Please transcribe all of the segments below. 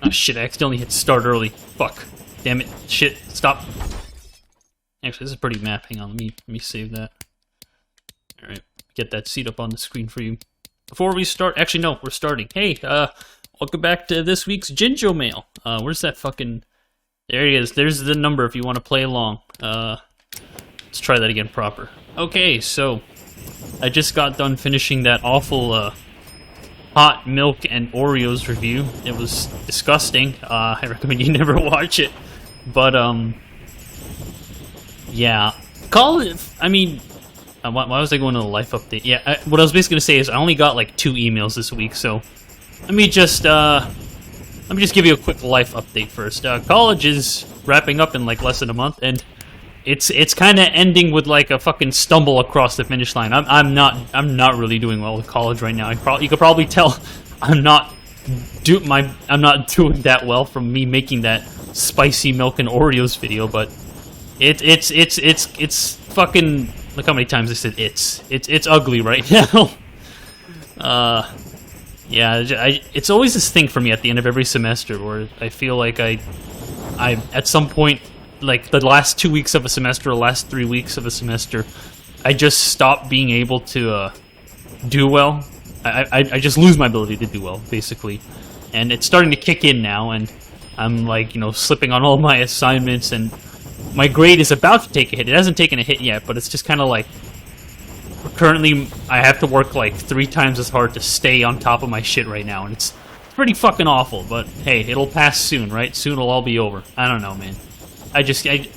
Oh shit, I accidentally hit start early. Fuck. Damn it. Shit, stop. Actually, this is a pretty map. Hang on, let me save that. Alright, get that seat up on the screen for you. Before we start, actually no, we're starting. Hey, welcome back to this week's Jinjo Mail. Where's that fucking... There he is. There's the number if you want to play along. Let's try that again proper. Okay, so... I just got done finishing that awful, hot milk and Oreos review. It was disgusting. I recommend you never watch it. But, yeah. Call it... I mean... why was I going to the life update? Yeah, what I was basically going to say is I only got, like, 2 emails this week, so... Let me just give you a quick life update first. College is wrapping up in, like, less than a month, and... It's kind of ending with like a fucking stumble across the finish line. I'm not really doing well with college right now. You could probably tell I'm not doing that well from me making that spicy milk and Oreos video. But it's fucking, look how many times I said it's ugly right now. Yeah, it's always this thing for me at the end of every semester where I feel like I at some point, like the last 2 weeks of a semester or last 3 weeks of a semester, I just stop being able to do well. I just lose my ability to do well, basically. And it's starting to kick in now, and I'm like, you know, slipping on all my assignments, and my grade is about to take a hit. It hasn't taken a hit yet, but it's just kind of like, currently I have to work like 3 times as hard to stay on top of my shit right now, and it's pretty fucking awful, but hey, it'll pass soon, right? Soon it'll all be over. I don't know, man.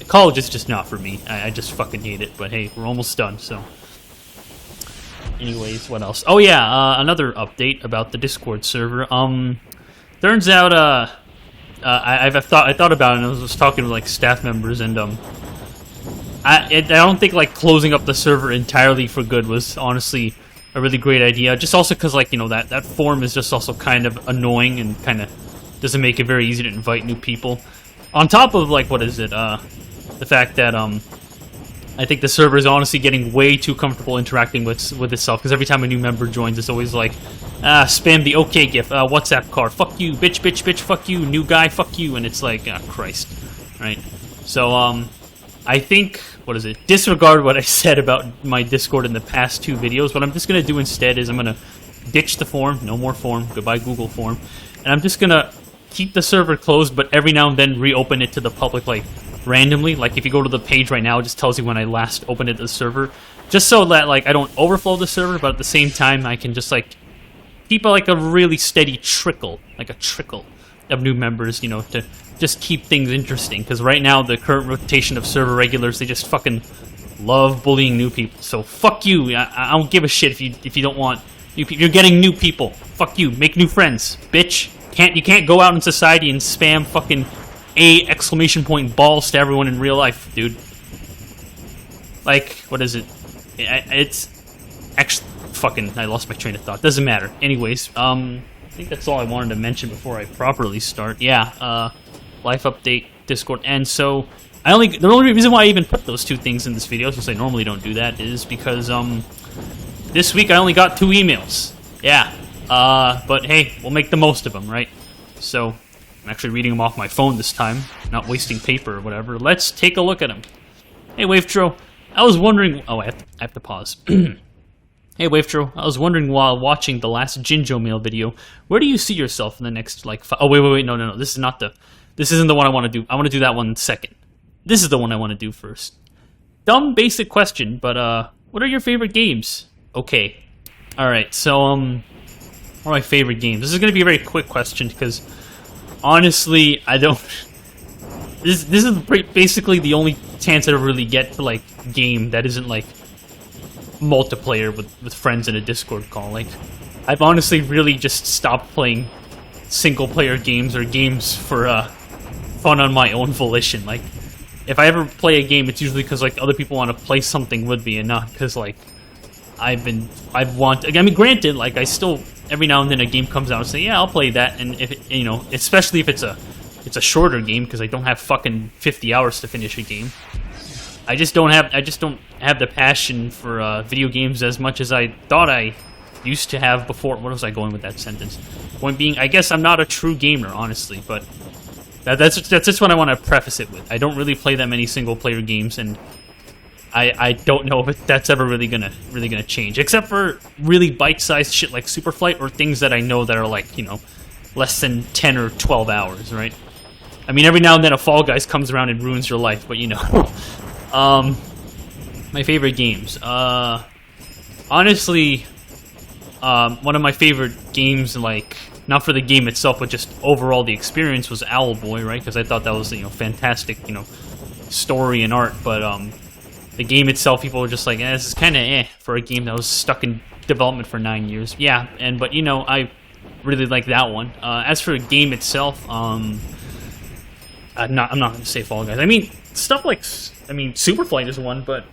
College is just not for me. I just fucking hate it. But hey, we're almost done, so. Anyways, what else? Oh yeah, another update about the Discord server. Turns out, I thought about it, and I was talking to like staff members, and I don't think like closing up the server entirely for good was honestly a really great idea. Just also because like, you know, that forum is just also kind of annoying and kind of doesn't make it very easy to invite new people. On top of, like, what is it, the fact that, I think the server is honestly getting way too comfortable interacting with itself, because every time a new member joins, it's always like, spam the OK gif, WhatsApp card, fuck you, bitch, bitch, bitch, fuck you, new guy, fuck you, and it's like, Christ, right? So, I think, what is it, disregard what I said about my Discord in the past 2 videos. What I'm just gonna do instead is I'm gonna ditch the forum, no more forum, goodbye Google form, and I'm just gonna keep the server closed, but every now and then reopen it to the public, like, randomly. Like, if you go to the page right now, it just tells you when I last opened it to the server. Just so that, like, I don't overflow the server, but at the same time, I can just, like, keep, like, a really steady trickle, like a trickle of new members, you know, to just keep things interesting. Because right now, the current rotation of server regulars, they just fucking love bullying new people. So, fuck you. I don't give a shit if you don't want new people. You're getting new people. Fuck you. Make new friends, bitch. You can't go out in society and spam fucking balls to everyone in real life, dude. Like, what is it? It's actually fucking, I lost my train of thought. Doesn't matter. Anyways, I think that's all I wanted to mention before I properly start. Yeah, life update, Discord, and so the only reason why I even put those 2 things in this video, since I normally don't do that, is because this week I only got 2 emails. Yeah. But hey, we'll make the most of them, right? So, I'm actually reading them off my phone this time, not wasting paper or whatever. Let's take a look at them. Hey, Wavetro, I was wondering... Oh, I have to pause. Hey, Wavetro, I was wondering while watching the last Jinjo Mail video, where do you see yourself in the next, like... Oh, wait, no, this is not the... This isn't the one I want to do. I want to do that one second. This is the one I want to do first. Dumb, basic question, but, what are your favorite games? Okay. Alright, so, what are my favorite games? This is going to be a very quick question because, honestly, I don't... This is basically the only chance I ever really get to, like, game that isn't, like, multiplayer with friends in a Discord call. Like, I've honestly really just stopped playing single-player games or games for, fun on my own volition. Like, if I ever play a game, it's usually because, like, other people want to play something with me and not because, like, I mean, granted, like, I still... Every now and then a game comes out and say, yeah, I'll play that, and if it, you know, especially if it's a shorter game because I don't have fucking 50 hours to finish a game. I just don't have the passion for video games as much as I thought I used to have before. What was I going with that sentence? Point being, I guess I'm not a true gamer, honestly, but that's just what I want to preface it with. I don't really play that many single-player games, and I don't know if that's ever really gonna change, except for really bite-sized shit like Superflight or things that I know that are like, you know, less than 10 or 12 hours, right? I mean, every now and then a Fall Guys comes around and ruins your life, but you know. My favorite games. Honestly, one of my favorite games, like, not for the game itself, but just overall the experience, was Owlboy, right? Because I thought that was, you know, fantastic, you know, story and art, but the game itself, people were just like, this is kind of for a game that was stuck in development for 9 years. Yeah, but you know, I really like that one. As for the game itself, I'm not going to say Fall Guys. I mean, stuff like, Superflight is one, but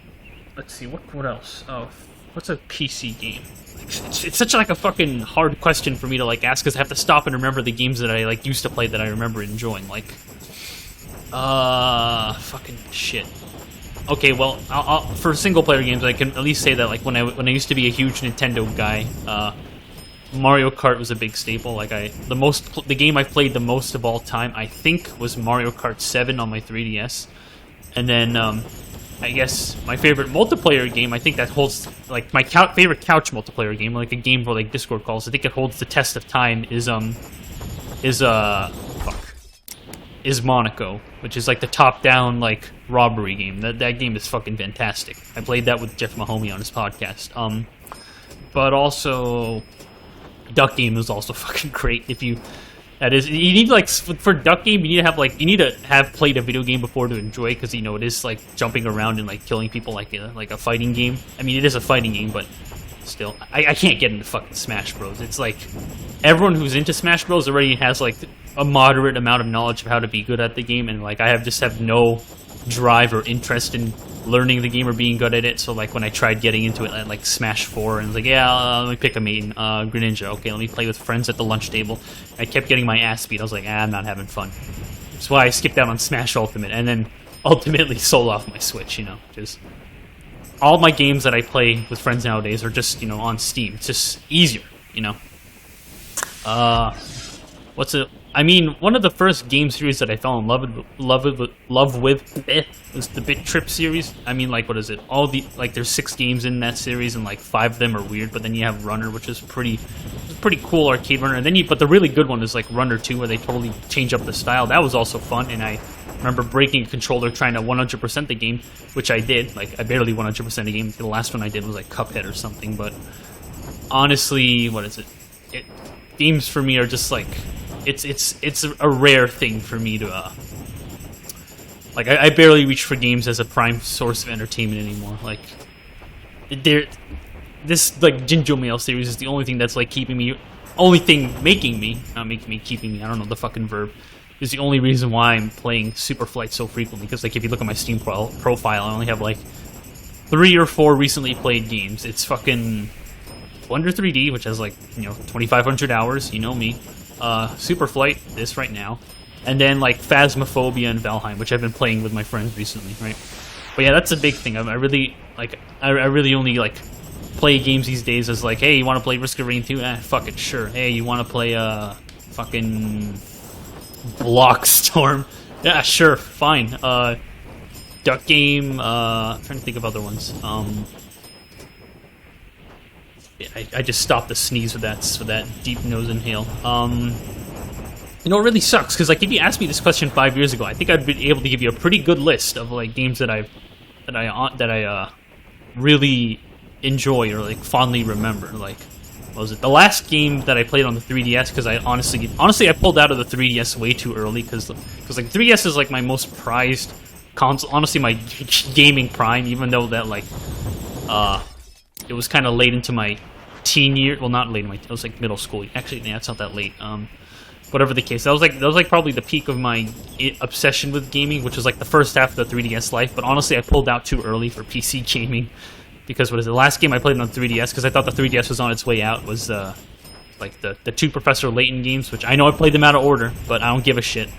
let's see, what else? Oh, what's a PC game? It's such like a fucking hard question for me to like ask, because I have to stop and remember the games that I like used to play that I remember enjoying. Like, fucking shit. Okay, well, for single-player games, I can at least say that, like, when I used to be a huge Nintendo guy, Mario Kart was a big staple. Like, the game I played the most of all time, I think, was Mario Kart 7 on my 3DS. And then, I guess my favorite multiplayer game, I think that holds, like, my favorite couch multiplayer game, like a game for, like, Discord calls, I think it holds the test of time, is Monaco, which is like the top-down like robbery game. That game is fucking fantastic. I played that with Jeff Mahomey on his podcast. But also, Duck Game is also fucking great. You need like for Duck Game, you need to have played a video game before to enjoy it, because you know it is like jumping around and like killing people like a fighting game. I mean, it is a fighting game, but still, I can't get into fucking Smash Bros. It's like everyone who's into Smash Bros already has like a moderate amount of knowledge of how to be good at the game, and like I just have no drive or interest in learning the game or being good at it. So like when I tried getting into it at like Smash 4, and I was like, yeah, let me pick a main, Greninja. Okay, let me play with friends at the lunch table. I kept getting my ass beat. I was like, I'm not having fun. That's why I skipped out on Smash Ultimate, and then ultimately sold off my Switch. You know, just all my games that I play with friends nowadays are just, you know, on Steam. It's just easier, you know. I mean, one of the first game series that I fell in love with was the Bit Trip series. I mean, like, what is it? There's 6 games in that series, and like 5 of them are weird. But then you have Runner, which is pretty cool arcade runner. And then but the really good one is like Runner 2, where they totally change up the style. That was also fun, and I remember breaking a controller trying to 100% the game, which I did. Like, I barely 100% the game. The last one I did was like Cuphead or something. But honestly, what is it? Games for me are just like, it's a rare thing for me to like I barely reach for games as a prime source of entertainment anymore. Like, this like Jinjo Mail series is the only thing that's like keeping me, keeping me, I don't know the fucking verb, is the only reason why I'm playing Superflight so frequently. Because like if you look at my Steam profile, I only have like 3 or 4 recently played games. It's fucking Wonder 3D, which has like, you know, 2,500 hours, you know me. Superflight, this right now, and then like Phasmophobia and Valheim, which I've been playing with my friends recently, right? But yeah, that's a big thing. I really only like play games these days as like, hey, you want to play Risk of Rain 2? Fuck it, sure. Hey, you want to play fucking Blockstorm? Yeah, sure, fine. Duck Game. I'm trying to think of other ones. I just stopped the sneeze with that deep nose inhale. You know, it really sucks, because like if you asked me this question 5 years ago, I think I'd be able to give you a pretty good list of like games that I really enjoy or like fondly remember. Like, what was it? The last game that I played on the 3DS, because I honestly I pulled out of the 3DS way too early, because like 3DS is like my most prized console. Honestly, my gaming prime, even though that like it was kind of late into my teen year. Well, not late in my. It was like middle school. Actually, yeah, it's not that late. Whatever the case, that was like probably the peak of my obsession with gaming, which was like the first half of the 3DS life. But honestly, I pulled out too early for PC gaming, because what is it? The last game I played on 3DS, because I thought the 3DS was on its way out, was like the 2 Professor Layton games, which I know I played them out of order, but I don't give a shit.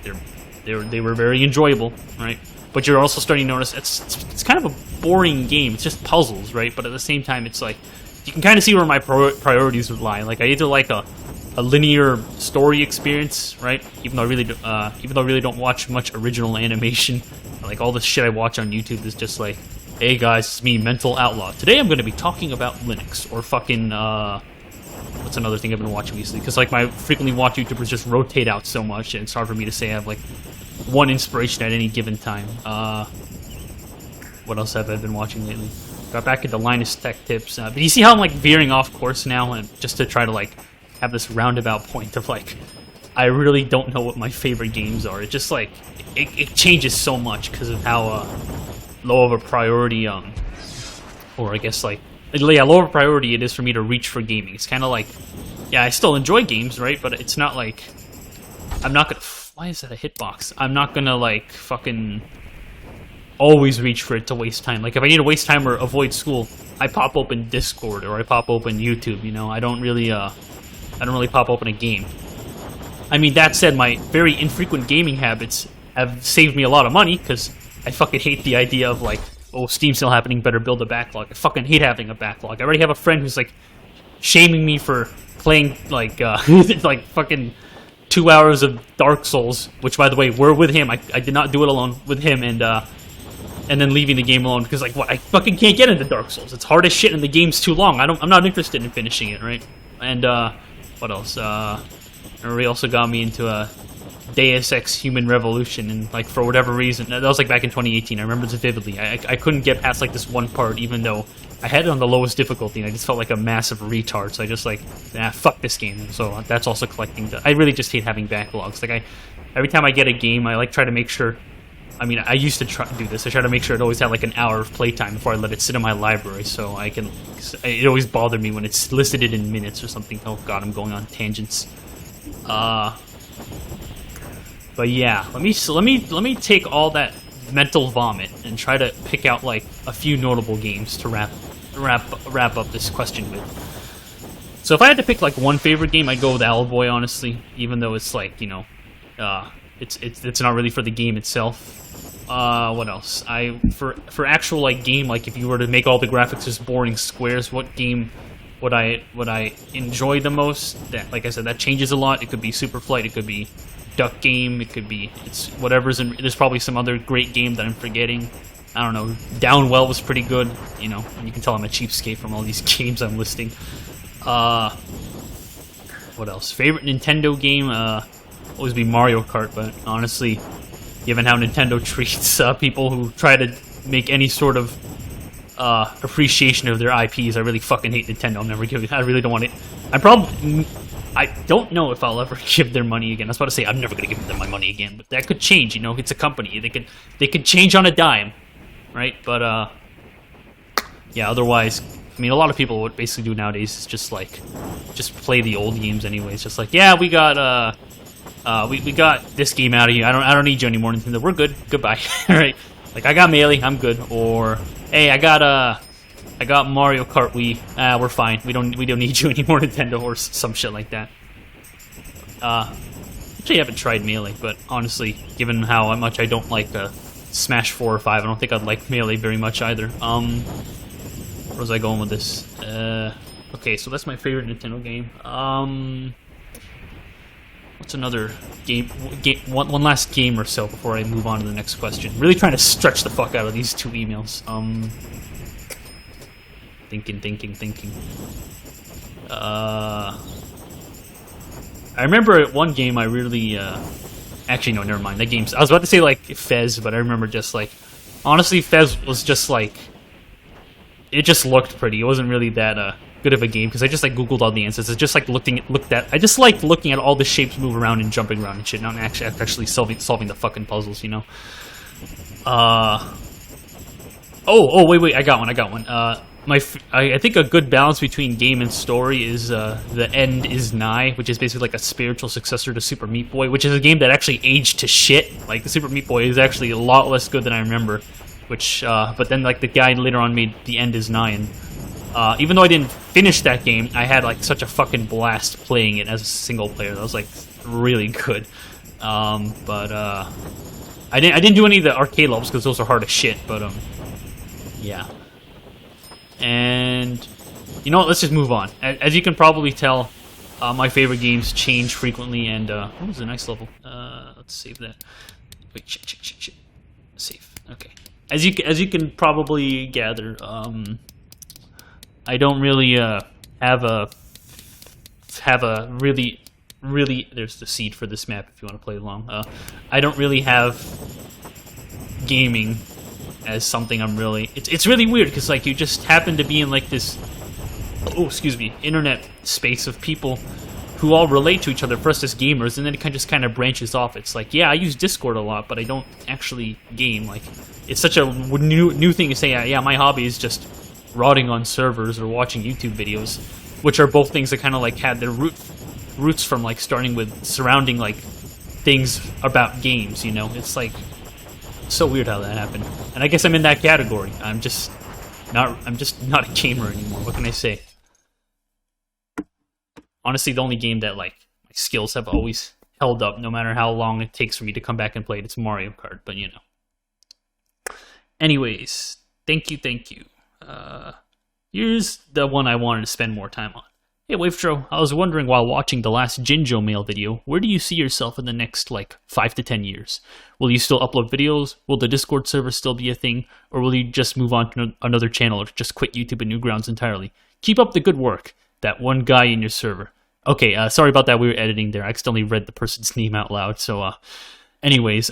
They were very enjoyable, right? But you're also starting to notice it's kind of a boring game. It's just puzzles, right? But at the same time, it's like you can kind of see where my priorities would lie. Like I either like a linear story experience, right? Even though I really don't watch much original animation. Like all the shit I watch on YouTube is just like, hey guys, it's me, Mental Outlaw. Today I'm going to be talking about Linux or fucking what's another thing I've been watching recently? Because like my frequently watched YouTubers just rotate out so much, and it's hard for me to say I have like one inspiration at any given time. What else have I been watching lately? Got back into Linus Tech Tips. But you see how I'm like veering off course now, and just to try to like have this roundabout point of like, I really don't know what my favorite games are. It just like it changes so much because of how low of a priority, or I guess like, yeah, lower priority it is for me to reach for gaming. It's kind of like, yeah, I still enjoy games, right? But it's not like, I'm not gonna, why is that a hitbox? I'm not gonna like fucking always reach for it to waste time. Like if I need to waste time or avoid school, I pop open Discord or I pop open YouTube, you know? I don't really pop open a game. I mean, that said, my very infrequent gaming habits have saved me a lot of money, because I fucking hate the idea of like, oh, Steam sale happening, better build a backlog. I fucking hate having a backlog. I already have a friend who's like shaming me for playing like like fucking 2 hours of Dark Souls, which by the way, we're with him. I did not do it alone, with him, and then leaving the game alone because like, what, I fucking can't get into Dark Souls. It's hard as shit and the game's too long. I'm not interested in finishing it, right? And what else? He also got me into a Deus Ex Human Revolution, and like for whatever reason, that was like back in 2018. I remember this vividly. I couldn't get past like this one part, even though I had it on the lowest difficulty, and I just felt like a massive retard. So I just like, fuck this game. So that's also collecting. I really just hate having backlogs. Like every time I get a game, I like try to make sure. I mean, I used to try to do this. I try to make sure it always had like an hour of playtime before I let it sit in my library, so I can. It always bothered me when it's listed it in minutes or something. Oh god, I'm going on tangents. But yeah, let me take all that mental vomit and try to pick out like a few notable games to wrap up this question with. So if I had to pick like one favorite game, I'd go with Owlboy, honestly. Even though it's like, you know, it's not really for the game itself. What else? For actual like game, like if you were to make all the graphics just boring squares, what game would I enjoy the most? That, like I said, that changes a lot. It could be Super Flight, it could be Duck Game, it could be whatever's in. There's probably some other great game that I'm forgetting. I don't know. Downwell was pretty good, you know. And you can tell I'm a cheapskate from all these games I'm listing. What else? Favorite Nintendo game? Always be Mario Kart, but honestly, given how Nintendo treats people who try to make any sort of appreciation of their IPs, I really fucking hate Nintendo. I'll never give it. I really don't want it. I don't know if I'll ever give their money again. I was about to say I'm never gonna give them my money again, but that could change. You know, it's a company. They could change on a dime, right? But yeah. Otherwise, I mean, a lot of people what basically do nowadays is just play the old games anyways. Just like, yeah, we got we got this game out of you. I don't need you anymore, Nintendo. We're good. Goodbye. Right? Like I got Melee. I'm good. Or hey, I got Mario Kart Wii. We're fine. We don't need you anymore, Nintendo, or some shit like that. Actually, I haven't tried Melee, but honestly, given how much I don't like Smash 4 or 5, I don't think I'd like Melee very much either. Where was I going with this? Okay, so that's my favorite Nintendo game. What's another game? One last game or so before I move on to the next question. Really trying to stretch the fuck out of these two emails. Thinking. I remember one game I really, actually no, never mind, that game's, I was about to say like Fez, but I remember just like, honestly Fez was just like, it just looked pretty. It wasn't really that, good of a game, because I just like googled all the answers. It's just like I just like looking at all the shapes move around and jumping around and shit, not actually solving the fucking puzzles, you know? Oh, wait, I got one. I think a good balance between game and story is The End Is Nigh, which is basically like a spiritual successor to Super Meat Boy, which is a game that actually aged to shit. Like, the Super Meat Boy is actually a lot less good than I remember, which, but then, like, the guy later on made The End Is Nigh, and even though I didn't finish that game, I had, like, such a fucking blast playing it as a single player. That was, like, really good. I didn't do any of the arcade levels, because those are hard as shit, but, yeah. And You know what? Let's just move on. As you can probably tell, my favorite games change frequently, and that was a nice level. Let's save that. Wait, shit. Save. Okay. As you can probably gather, I don't really have a really there's the seed for this map if you want to play along. I don't really have gaming as something I'm really. It's really weird because like you just happen to be in like this internet space of people who all relate to each other first as gamers, and then it just kind of branches off. It's like, yeah, I use Discord a lot, but I don't actually game. Like, it's such a new thing to say. Yeah, my hobby is just rotting on servers or watching YouTube videos, which are both things that kind of like had their roots from like starting with surrounding like things about games. You know, it's like so weird how that happened. And I guess I'm in that category. I'm just not a gamer anymore. What can I say? Honestly, the only game that like my skills have always held up, no matter how long it takes for me to come back and play it, it's Mario Kart. But you know. Anyways, thank you. Here's the one I wanted to spend more time on. Hey Wavetro, I was wondering while watching the last Jinjo Mail video, where do you see yourself in the next like 5 to 10 years? Will you still upload videos? Will the Discord server still be a thing? Or will you just move on to another channel or just quit YouTube and Newgrounds entirely? Keep up the good work. That one guy in your server. Okay, sorry about that. We were editing there. I accidentally read the person's name out loud. So, anyways,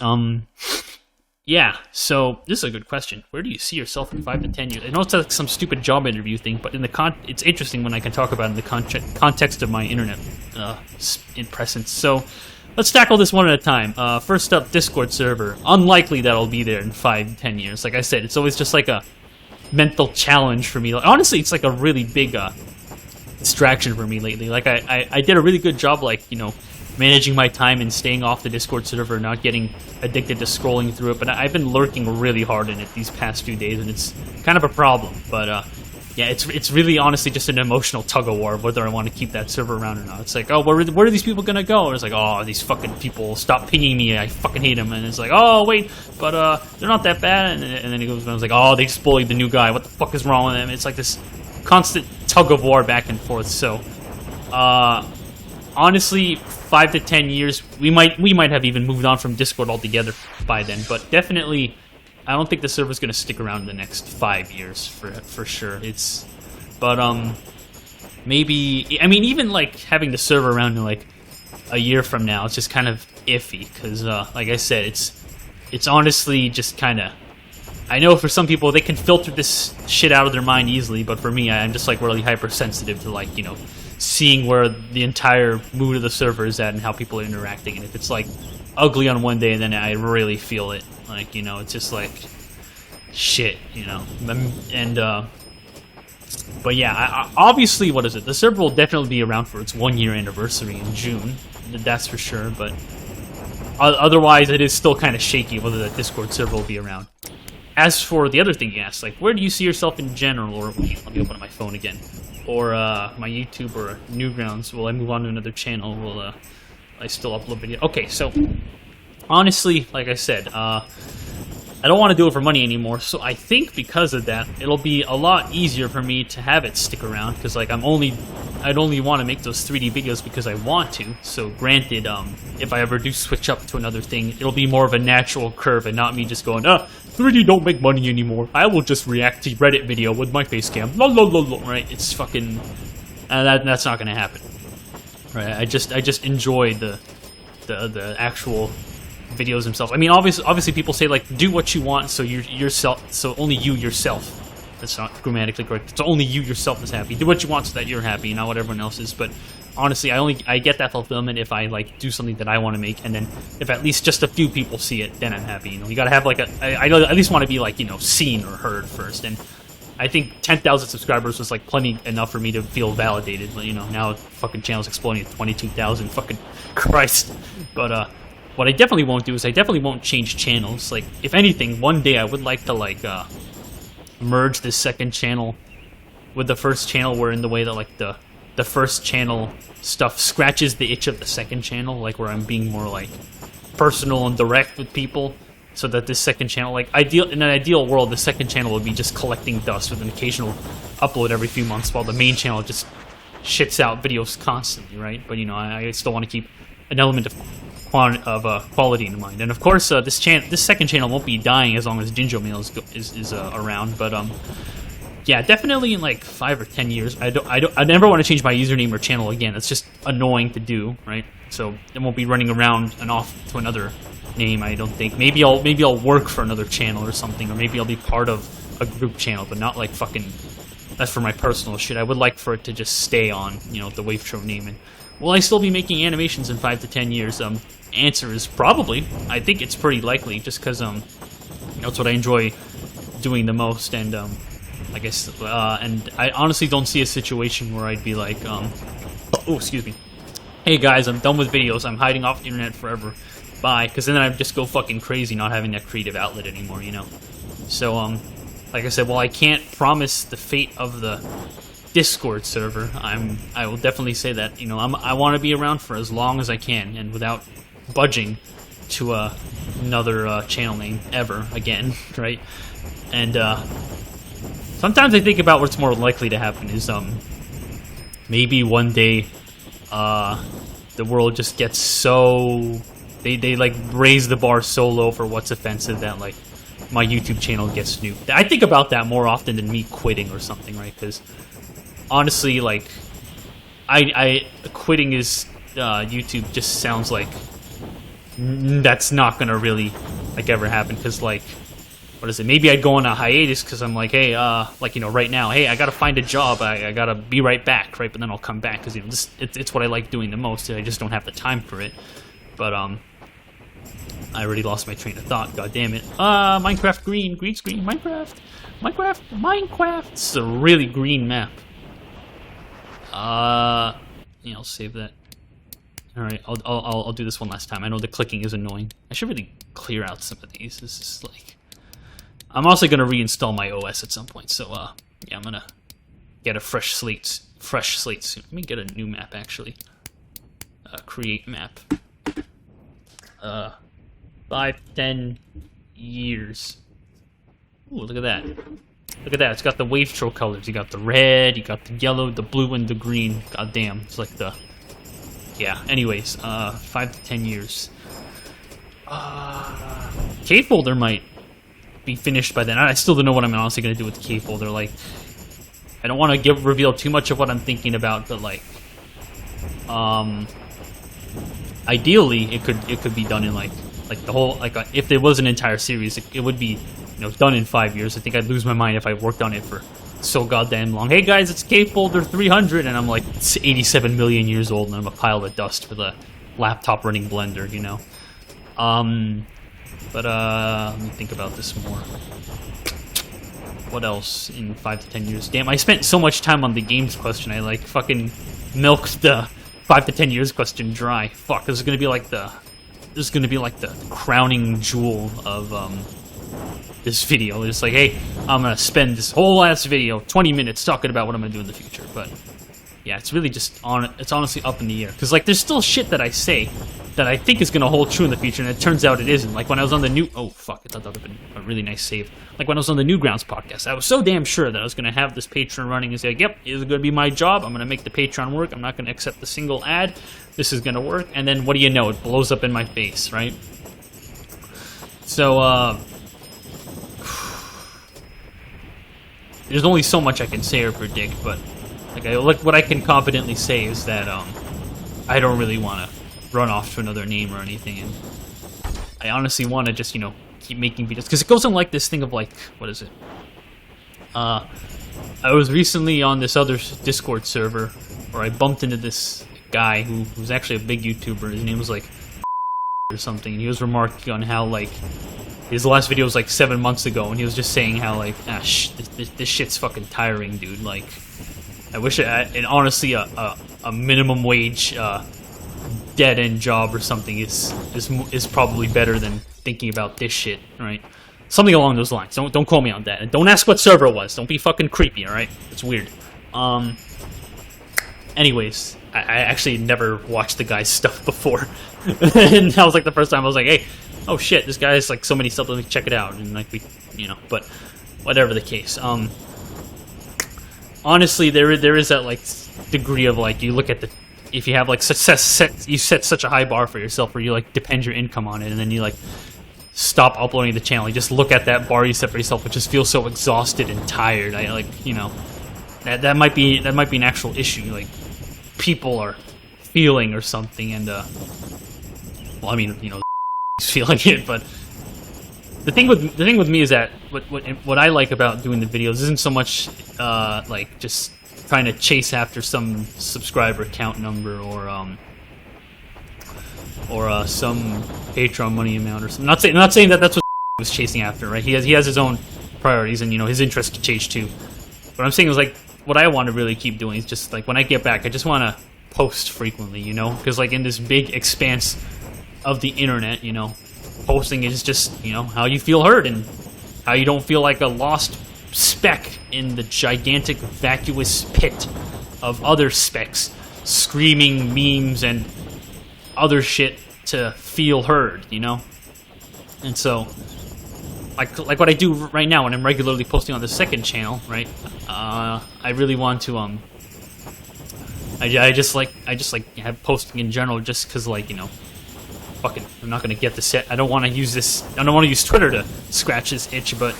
yeah. So this is a good question. Where do you see yourself in 5 to 10 years? I know it's like some stupid job interview thing, but in the it's interesting when I can talk about it in the context of my internet in presence. So let's tackle this one at a time. First up, Discord server. Unlikely that I'll be there in 5 to 10 years. Like I said, it's always just like a mental challenge for me. Like, honestly, it's like a really big distraction for me lately. Like I did a really good job, like, you know, managing my time and staying off the Discord server, not getting addicted to scrolling through it, but I've been lurking really hard in it these past few days, and it's kind of a problem. But yeah, it's really honestly just an emotional tug-of-war of whether I want to keep that server around or not. It's like, oh, where are these people gonna go? And it's like, oh, these fucking people, stop pinging me, I fucking hate them. And it's like, oh, wait, but they're not that bad. And then he goes, and I was like, oh, they just bullied the new guy, what the fuck is wrong with them? It's like this constant tug-of-war back and forth. So honestly, 5 to 10 years, we might have even moved on from Discord altogether by then, but definitely I don't think the server's going to stick around in the next 5 years for sure. Maybe, I mean, even like having the server around in like a year from now, it's just kind of iffy because like I said, it's honestly just kind of, I know for some people they can filter this shit out of their mind easily, but for me, I'm just like really hypersensitive to, like, you know, seeing where the entire mood of the server is at and how people are interacting. And if it's like ugly on one day, then I really feel it. Like, you know, it's just like shit, you know. And but yeah, obviously, what is it? The server will definitely be around for its 1-year anniversary in June. That's for sure. But otherwise, it is still kind of shaky whether the Discord server will be around. As for the other thing you asked, like, where do you see yourself in general? Or let me open up my phone again. Or my YouTube or Newgrounds. Will I move on to another channel? Will I still upload video? Okay, so honestly, like I said, I don't want to do it for money anymore. So I think because of that, it'll be a lot easier for me to have it stick around. Because like I'd only want to make those 3D videos because I want to. So granted, if I ever do switch up to another thing, it'll be more of a natural curve and not me just going, 3D don't make money anymore. I will just react to Reddit video with my face cam. Right? It's fucking, that's not gonna happen. Right? I just enjoy the actual videos themselves. I mean, obviously people say like do what you want, so so only you yourself. That's not grammatically correct. So only you yourself is happy. Do what you want so that you're happy, not what everyone else is. But honestly, I get that fulfillment if I like do something that I want to make, and then if at least just a few people see it, then I'm happy. You know, you gotta have like I at least want to be like, you know, seen or heard first. And I think 10,000 subscribers was like plenty enough for me to feel validated. But you know, now fucking channel's exploding at 22,000. Fucking Christ. But what I definitely won't do is I definitely won't change channels. Like, if anything, one day I would like to like merge this second channel with the first channel, where in the way that like the first channel stuff scratches the itch of the second channel, like where I'm being more like personal and direct with people, so that this second channel, like in an ideal world, the second channel would be just collecting dust with an occasional upload every few months, while the main channel just shits out videos constantly, right? But you know, I still want to keep an element of quality in mind, and of course, this second channel won't be dying as long as Jinjo Mail is around. But yeah, definitely in like 5 or 10 years, I never want to change my username or channel again. It's just annoying to do, right? So it won't be running around and off to another name. I don't think. Maybe I'll work for another channel or something, or maybe I'll be part of a group channel, but not like fucking. That's for my personal shit. I would like for it to just stay on, you know, the Wavetro name. And will I still be making animations in 5 to 10 years? Answer is probably. I think it's pretty likely, just because that's what I enjoy doing the most, and I guess and I honestly don't see a situation where I'd be like, oh, excuse me. Hey guys, I'm done with videos. I'm hiding off the internet forever. Bye. Because then I'd just go fucking crazy not having that creative outlet anymore, you know. So like I said, while I can't promise the fate of the Discord server, I will definitely say that, you know, I want to be around for as long as I can, and without budging to another channel name ever again, right? And sometimes I think about what's more likely to happen is maybe one day the world just gets so they like raise the bar so low for what's offensive that like my YouTube channel gets nuked. I think about that more often than me quitting or something, right? Because honestly, like I quitting is YouTube just sounds like that's not gonna really like ever happen, because like, what is it, maybe I'd go on a hiatus because I'm like, hey, like, you know, right now, hey, I gotta find a job, I gotta be right back, right? But then I'll come back because, you know, it's what I like doing the most, I just don't have the time for it. But I already lost my train of thought, god damn it. Minecraft green screen, Minecraft. This is a really green map. Yeah, I'll save that. Alright, I'll do this one last time. I know the clicking is annoying. I should really clear out some of these. This is like... I'm also gonna reinstall my OS at some point, so yeah, I'm gonna get a fresh slate soon. Let me get a new map, actually. Create map. 5, 10 years. Ooh, look at that. Look at that, it's got the Wavetro colors. You got the red, you got the yellow, the blue, and the green. God damn, it's like the... Yeah, anyways, 5 to 10 years. Cave folder might be finished by then. I still don't know what I'm honestly going to do with the cave folder. Like, I don't want to reveal too much of what I'm thinking about, but like, ideally, it could be done in like the whole, like, if there was an entire series, it would be, you know, done in 5 years. I think I'd lose my mind if I worked on it for so goddamn long. Hey guys, it's Cave Folder 300, and I'm like 87 million years old, and I'm a pile of dust with a laptop running Blender, you know. But let me think about this more. What else in 5 to 10 years? Damn, I spent so much time on the games question. I like fucking milked the 5 to 10 years question dry. Fuck, this is gonna be like the crowning jewel of this video. It's like, hey, I'm gonna spend this whole last video, 20 minutes, talking about what I'm gonna do in the future. But yeah, it's really just it's honestly up in the air, because like there's still shit that I say that I think is gonna hold true in the future, and it turns out it isn't. Like when I was on the new... Oh fuck, I thought that would have been a really nice save. Like when I was on the Newgrounds podcast, I was so damn sure that I was gonna have this Patreon running and say, like, yep, this is gonna be my job, I'm gonna make the Patreon work, I'm not gonna accept a single ad, this is gonna work, and then what do you know, it blows up in my face, right? So there's only so much I can say or predict, but like what I can confidently say is that I don't really want to run off to another name or anything, and I honestly want to just, you know, keep making videos, because it goes on like this thing of like, what is it? I was recently on this other Discord server where I bumped into this guy who was actually a big YouTuber. His name was like or something, and he was remarking on how like his last video was like 7 months ago, and he was just saying how like, this shit's fucking tiring, dude. Like, I wish and honestly a minimum wage dead end job or something is probably better than thinking about this shit, right? Something along those lines. Don't quote me on that, and don't ask what server it was. Don't be fucking creepy, all right? It's weird. Anyways, I actually never watched the guy's stuff before, and that was like the first time I was like, hey, oh shit, this guy has like so many stuff, let me check it out, and like we, but whatever the case, honestly, there is that like degree of like, you look at the, if you have like you set such a high bar for yourself where you like depend your income on it, and then you like stop uploading the channel, you just look at that bar you set for yourself, which just feels so exhausted and tired. I like, that might be an actual issue, like people are feeling or something, and well, I mean, he's feeling it, but the thing with me is that what I like about doing the videos isn't so much like just trying to chase after some subscriber count number or some Patreon money amount or something. I'm not saying that that's what was chasing after, right? He has his own priorities, and his interests can change too. What I'm saying is like, what I want to really keep doing is just like, when I get back, I just want to post frequently, because like in this big expanse of the internet, posting is just how you feel heard, and how you don't feel like a lost speck in the gigantic vacuous pit of other specks screaming memes and other shit to feel heard, and so like what I do right now when I'm regularly posting on the second channel, right? I really want to I just like have posting in general, just because like fucking, I'm not gonna get the set. I don't want to use Twitter to scratch this itch, but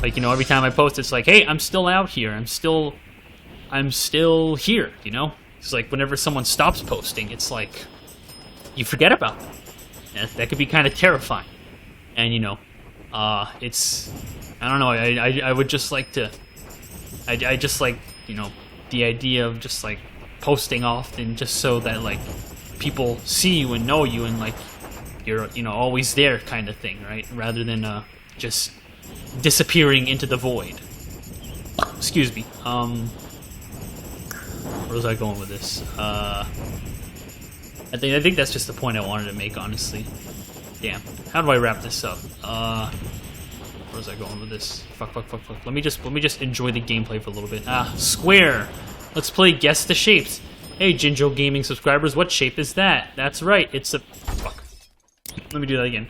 like every time I post, it's like, hey, I'm still out here. I'm still here. It's like whenever someone stops posting, it's like you forget about them. That could be kind of terrifying, and it's, I don't know. I would just like to. I just like the idea of just like posting often, just so that like people see you and know you, and like you're always there, kind of thing, right? Rather than just disappearing into the void. Excuse me. Where was I going with this? I think that's just the point I wanted to make, honestly. Damn. How do I wrap this up? Where was I going with this? Fuck. Let me just enjoy the gameplay for a little bit. Square. Let's play Guess the Shapes. Hey, Jinjo Gaming subscribers, what shape is that? That's right, it's a... Fuck. Let me do that again.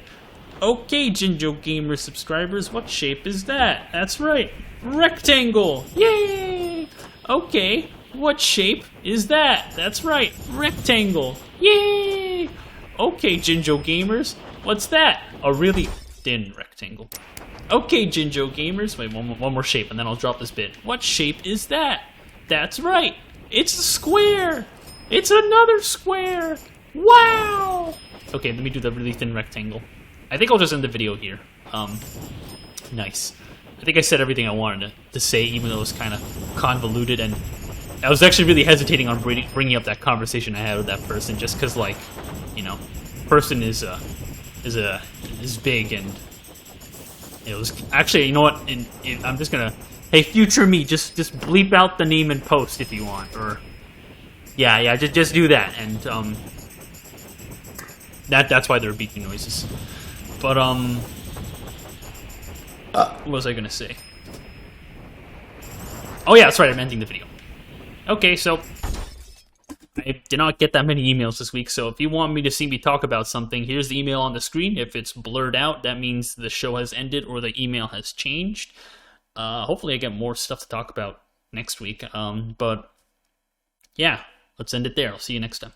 Okay, Jinjo Gamer subscribers, what shape is that? That's right, rectangle! Yay! Okay, what shape is that? That's right, rectangle! Yay! Okay, Jinjo Gamers, what's that? A really thin rectangle. Okay, Jinjo Gamers, wait, one more shape and then I'll drop this bit. What shape is that? That's right, it's a square! It's another square! Wow! Okay, let me do the really thin rectangle. I think I'll just end the video here. Nice. I think I said everything I wanted to say, even though it was kind of convoluted, and I was actually really hesitating on bringing up that conversation I had with that person, just because, like, person is big, and it was actually, you know what? I'm just gonna, hey, future me, just bleep out the name and post if you want, or yeah, just do that, and that's why there are beeping noises. But what was I gonna say? Oh yeah, that's right, I'm ending the video. Okay, so I did not get that many emails this week, so if you want me to see me talk about something, here's the email on the screen. If it's blurred out, that means the show has ended or the email has changed. Hopefully I get more stuff to talk about next week. But yeah, let's end it there. I'll see you next time.